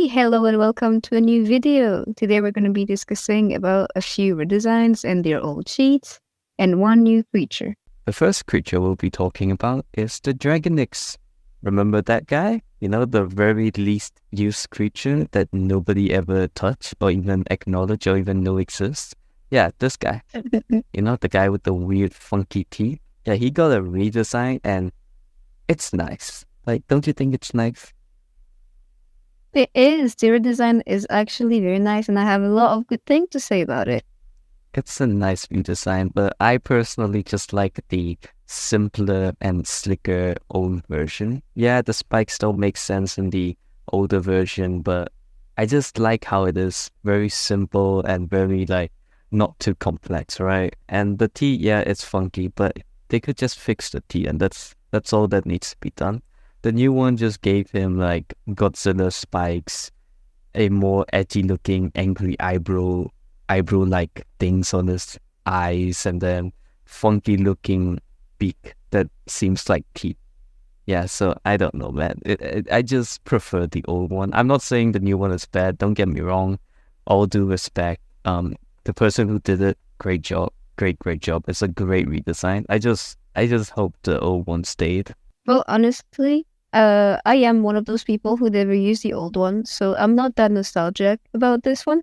Hello and welcome to a new video. Today we're going to be discussing about a few redesigns and their old cheats, and one new creature. The first creature we'll be talking about is the Dragonx. Remember that guy? You know, the very least used creature that nobody ever touched or even acknowledged or even know exists? Yeah, this guy. You know, the guy with the weird funky teeth? Yeah, he got a redesign and it's nice. Like, don't you think it's nice? It is. The redesign is actually very nice and I have a lot of good things to say about it. It's a nice redesign, but I personally just like the simpler and slicker old version. Yeah, the spikes don't make sense in the older version, but I just like how it is very simple and very not too complex, right? And the T, yeah, it's funky, but they could just fix the T, and that's all that needs to be done. The new one just gave him Godzilla spikes, a more edgy looking angry eyebrow like things on his eyes, and then funky looking beak that seems like teeth. Yeah, so I don't know, man. I just prefer the old one. I'm not saying the new one is bad, don't get me wrong. All due respect. The person who did it, great job. Great job. It's a great redesign. I just hope the old one stayed. Well, honestly, I am one of those people who never used the old one, so I'm not that nostalgic about this one.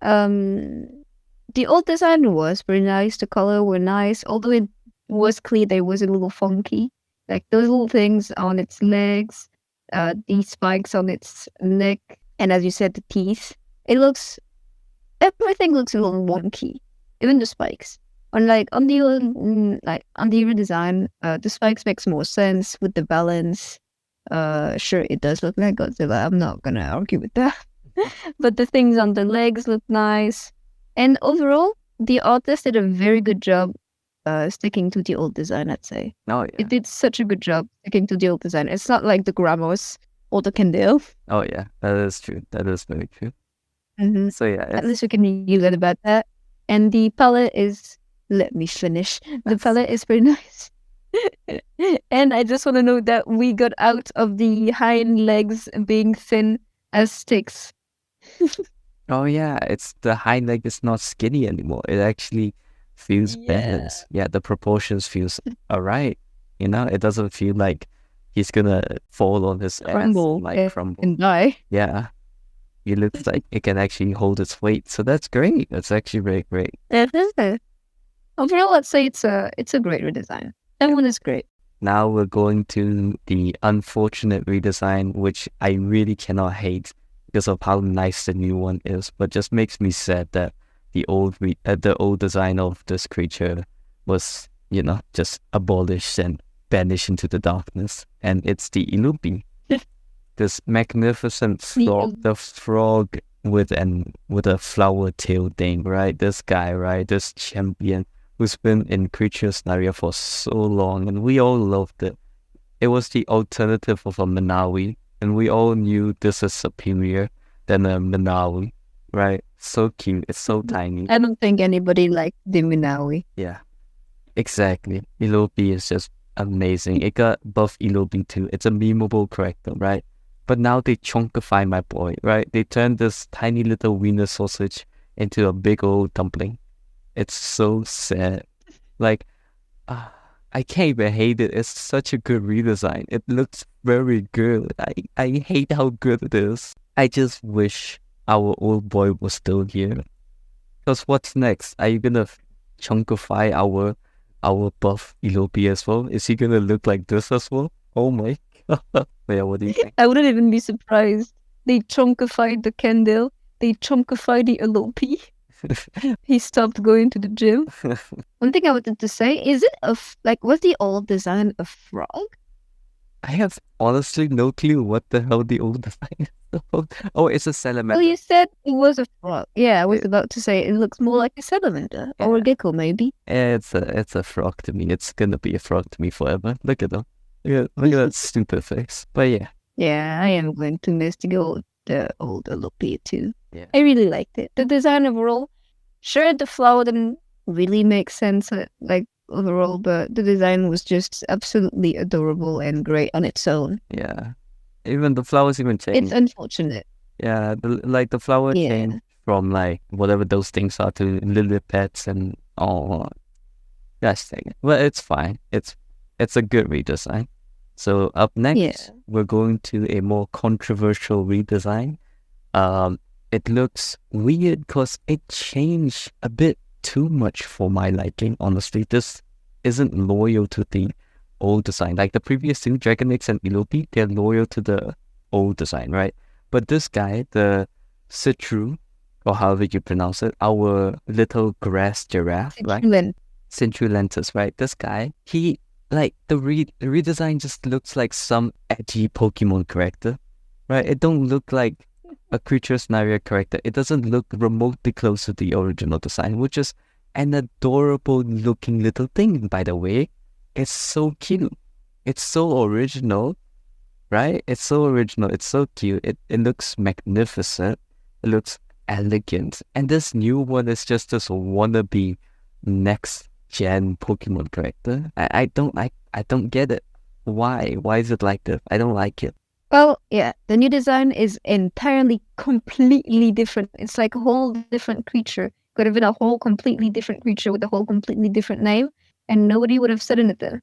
The old design was pretty nice. The color were nice, although it was clear that it was a little funky. Like those little things on its legs, these spikes on its neck, and as you said, the teeth. Everything looks a little wonky, even the spikes. On the redesign, the spikes makes more sense with the balance. Sure, it does look like Godzilla. I'm not gonna argue with that. But the things on the legs look nice. And overall, the artist did a very good job sticking to the old design, I'd say. Oh, yeah. It did such a good job sticking to the old design. It's not like the Gramos or the Kendale. Oh, yeah. That is true. That is very true. Mm-hmm. So, yeah. At least we can use it about that. And the palette is... Let me finish. The palette is pretty nice. And I just want to note that we got out of the hind legs being thin as sticks. Oh yeah, it's the hind leg is not skinny anymore. It actually feels balanced. Yeah, the proportions feels alright. You know, it doesn't feel like he's gonna fall on his Crumble ass, crumble and die. Yeah, it looks like it can actually hold its weight. So that's great. That's actually very great. Overall, let's say it's a great redesign. That one is great. Now we're going to the unfortunate redesign, which I really cannot hate because of how nice the new one is, but just makes me sad that the old design of this creature was, just abolished and banished into the darkness. And it's the Ilupi, this magnificent frog, the frog with a flower tail thing, right? This guy, right? This champion who's been in Creature Sonaria for so long, and we all loved it. It was the alternative of a Manawi, and we all knew this is superior than a Manawi, right? So cute. It's so tiny. I don't think anybody liked the Manawi. Yeah, exactly. Ilobi is just amazing. It got buff Ilobi too. It's a memeable character, right? But now they chunkify my boy, right? They turned this tiny little wiener sausage into a big old dumpling. It's so sad. I can't even hate it. It's such a good redesign. It looks very good. I hate how good it is. I just wish our old boy was still here. Because what's next? Are you gonna chunkify our buff Elopi as well? Is he gonna look like this as well? Oh my god. Yeah, what do you think? I wouldn't even be surprised. They chunkified the Kendall. They chunkified the Elopi. He stopped going to the gym. One thing I wanted to say, is it was the old design a frog? I have honestly no clue what the hell the old design is. Oh, it's a salamander. Well, you said it was a frog. Yeah, I was about to say it looks more like a salamander or a gecko, maybe. It's a frog to me. It's gonna be a frog to me forever. Look at them. Look at that stupid face. But yeah. Yeah, I am going to miss the old Elopi too. Yeah. I really liked it. The design overall, sure, the flower didn't really make sense overall, but the design was just absolutely adorable and great on its own. Yeah. Even the flowers even changed. It's unfortunate. Yeah, like the flower Yeah. changed from like whatever those things are to lily pads and all. Gosh dang it. Well, it's fine. It's a good redesign. So up next, Yeah. we're going to a more controversial redesign. Um, it looks weird because it changed a bit too much for my liking. Honestly, this isn't loyal to the old design. Like the previous two, Dragonx and Eloi, they're loyal to the old design, right? But this guy, the Citru, or however you pronounce it, our little grass giraffe, right? Succulent. Centrulentus, right? This guy, he like the redesign just looks like some edgy Pokemon character, right? It don't look like a creature Sonaria character. It doesn't look remotely close to the original design, which is an adorable looking little thing, by the way. It's so cute. It's so original, right? It's so original. It's so cute. It looks magnificent. It looks elegant. And this new one is just this wannabe next gen Pokemon character. I don't get it. Why? Why is it like this? I don't like it. Well, yeah, the new design is entirely completely different. It's like a whole different creature. Could have been a whole completely different creature with a whole completely different name, and nobody would have said anything.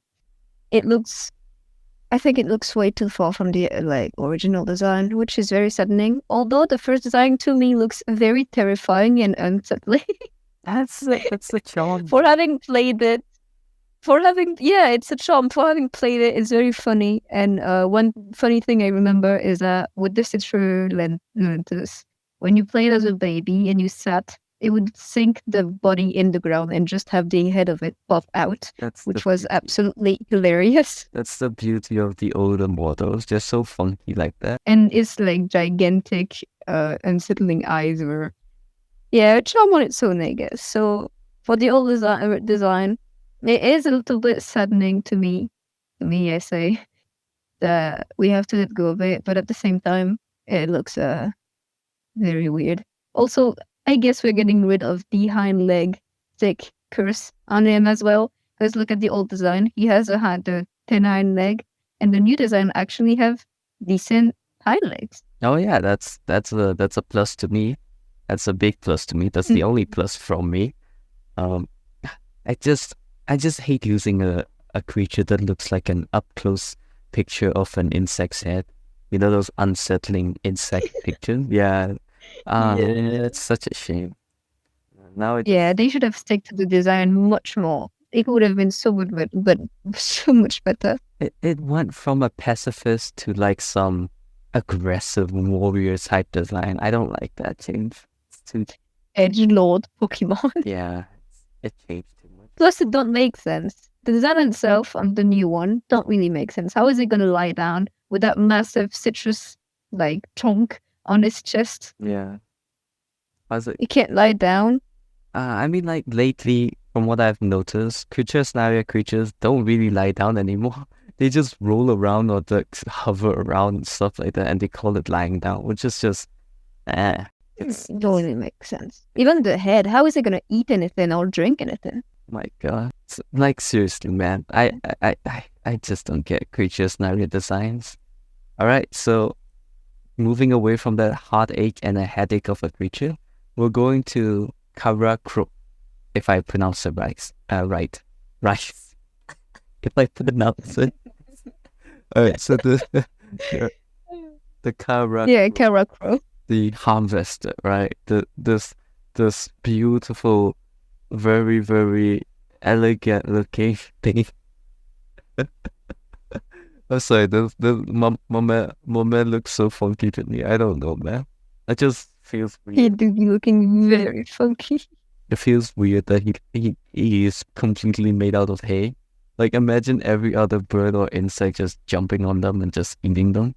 I think it looks way too far from the like original design, which is very saddening. Although the first design to me looks very terrifying and unsettling. That's the charm. For having played it, it's a charm. For having played it, it's very funny. And one funny thing I remember is that with the Citrus, when you played as a baby and you sat, it would sink the body in the ground and just have the head of it pop out, which was absolutely hilarious. That's the beauty of the older models. They're so funky like that. And it's like gigantic, unsettling eyes were, yeah, a charm on its own, I guess. So for the old design, it is a little bit saddening to me. I say that we have to let go of it, but at the same time, it looks very weird. Also, I guess we're getting rid of the hind leg thick curse on him as well. Let's look at the old design. He has the thin hind leg, and the new design actually have decent hind legs. Oh yeah, that's a plus to me. That's a big plus to me. That's the only plus from me. I just hate using a creature that looks like an up close picture of an insect's head. You know those unsettling insect pictures? Yeah. It's such a shame. Now they should have stuck to the design much more. It would have been so good, but so much better. It went from a pacifist to like some aggressive warrior type design. I don't like that change. It's too edgelord Pokemon. Yeah, it changed too much. Plus, it don't make sense. The design itself on the new one don't really make sense. How is it going to lie down with that massive citrus like chunk on his chest? Yeah. How's it? It can't lie down. I mean, like lately, from what I've noticed, Sonaria creatures don't really lie down anymore. They just roll around or hover around and stuff like that, and they call it lying down, which is just, it don't really make sense. Even the head, how is it gonna eat anything or drink anything? My God, like seriously, man, I just don't get Sonaria designs. All right, so moving away from that heartache and a headache of a creature, we're going to Karakro, if I pronounce it right. Right. If I pronounce it. All right, so the Karakro. Yeah, Karakro. The harvester, right? This beautiful, very, very elegant looking thing. I'm sorry, my man looks so funky to me. I don't know, man. It just feels weird. He do be looking very funky. It feels weird that he is completely made out of hay. Like imagine every other bird or insect just jumping on them and just eating them.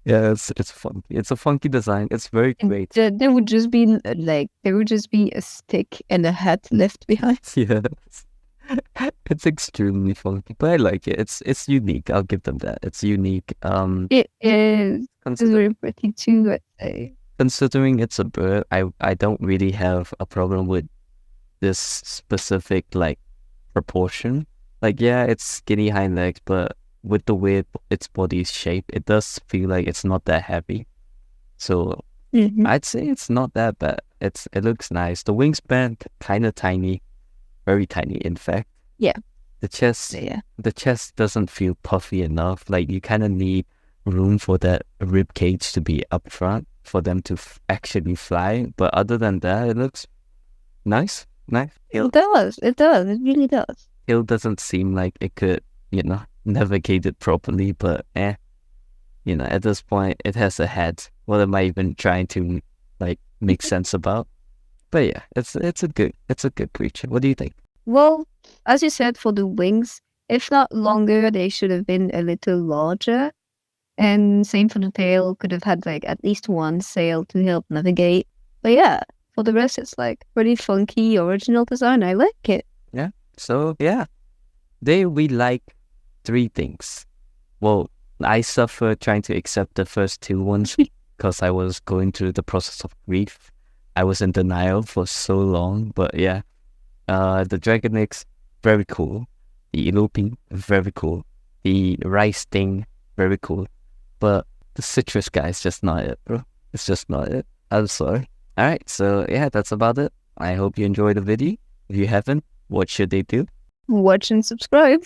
Yeah, it's funky. It's a funky design. It's very great. There would just be a stick and a hat left behind. Yeah, it's extremely funky, but I like it. It's unique. I'll give them that. It's unique. It is. It's very pretty too, I'd say. Considering it's a bird, I don't really have a problem with this specific like proportion. Like yeah, it's skinny hind legs, but with the way its body is shaped, it does feel like it's not that heavy. So Mhm. I'd say it's not that bad. It looks nice. The wingspan kind of tiny, very tiny in fact. Yeah. The chest Yeah. the chest doesn't feel puffy enough. Like you kind of need room for that rib cage to be up front for them to actually fly. But other than that, it looks nice. Nice. It does. It does. It really does. Hill doesn't seem like it could, navigate it properly. But at this point, it has a head. What am I even trying to make sense about? But yeah, it's a good creature. What do you think? Well, as you said, for the wings, if not longer, they should have been a little larger. And same for the tail, could have had like at least one sail to help navigate. But yeah, for the rest, it's like pretty funky, original design. I like it. Yeah. So yeah, we like three things. Well, I suffered trying to accept the first two ones because I was going through the process of grief. I was in denial for so long, but yeah, the Dragonx, very cool. The Eloping, very cool. The rice thing, very cool. But the Cetris guy is just not it, bro. It's just not it. I'm sorry. Alright, so yeah, that's about it. I hope you enjoyed the video. If you haven't, what should they do? Watch and subscribe.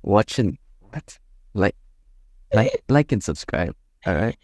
Watch and what? Like and subscribe. Alright.